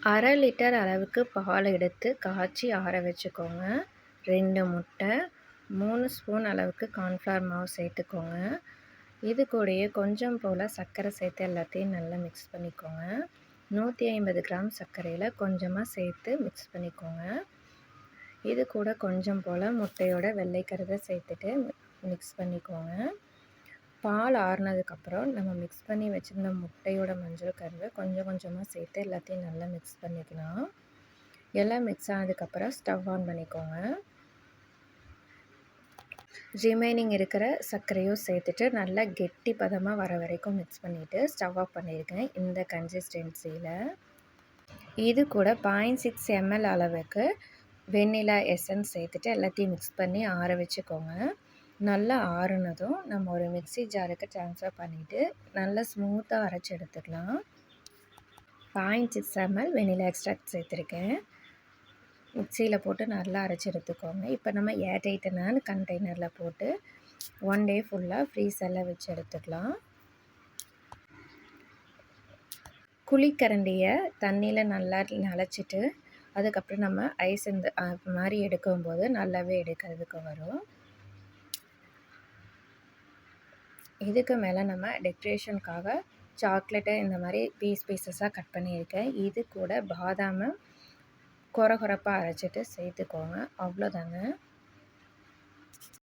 1/2 litre அளவுக்கு பால் எடுத்து காய்ச்சி ஆற வச்சுக்கோங்க. 2 முட்டை, 3 ஸ்பூன் அளவுக்கு கார்ன்ஃப்ளவர் மாவு சேர்த்துக்கோங்க. இது கூடயே கொஞ்சம் போல் சர்க்கரை சேர்த்து எல்லாத்தையும் நல்லா மிக்ஸ் பண்ணிக்கோங்க. 150 கிராம் சர்க்கரையில் கொஞ்சமாக சேர்த்து மிக்ஸ் பண்ணிக்கோங்க. இது கூட கொஞ்சம் போல் முட்டையோட வெள்ளைக்கருவை சேர்த்துட்டு மிக்ஸ் பண்ணிக்கோங்க. பால் ஆறுனதுக்கப்புறம் நம்ம மிக்ஸ் பண்ணி வச்சுருந்த முட்டையோட மஞ்சள் கருவை கொஞ்சம் கொஞ்சமாக சேர்த்து எல்லாத்தையும் நல்லா மிக்ஸ் பண்ணிக்கலாம். எல்லாம் மிக்ஸ் ஆனதுக்கப்புறம் ஸ்டவ் ஆன் பண்ணிக்கோங்க. ரிமைனிங் இருக்கிற சர்க்கரையும் சேர்த்துட்டு நல்லா கெட்டி பதமாக வர வரைக்கும் மிக்ஸ் பண்ணிவிட்டு ஸ்டவ் ஆஃப் பண்ணியிருக்கேன். இந்த கன்சிஸ்டன்சியில் இது கூட 0.6 ml அளவுக்கு வெண்ணிலா எசன்ஸ் சேர்த்துட்டு எல்லாத்தையும் மிக்ஸ் பண்ணி ஆற வச்சுக்கோங்க. நல்லா ஆறுனதும் நம்ம ஒரு மிக்ஸி ஜாருக்கு ட்ரான்ஸ்ஃபர் பண்ணிவிட்டு நல்லா ஸ்மூத்தாக அரைச்சி எடுத்துக்கலாம். 0.6 ml வெனிலா எக்ஸ்ட்ராக்ட் சேர்த்துருக்கேன். மிக்சியில் போட்டு நல்லா அரைச்சி எடுத்துக்கோங்க. இப்போ நம்ம ஏர்டைட்டான கண்டெய்னரில் போட்டு 1 டே ஃபுல்லாக ஃப்ரீசரில் வச்சு எடுத்துக்கலாம். குழிக்கரண்டியை தண்ணியில் நல்லா நனைச்சிட்டு அதுக்கப்புறம் நம்ம ஐஸ் இந்த மாதிரி எடுக்கும்போது நல்லாவே எடுக்கிறதுக்கு வரும். இதுக்கு மேலே நம்ம டெக்கரேஷனுக்காக சாக்லேட்டை இந்த மாதிரி பீசஸாக கட் பண்ணியிருக்கேன். இது கூட பாதாமை கொரகொரப்பாக அரைச்சிட்டு சேர்த்துக்கோங்க. அவ்வளோதாங்க.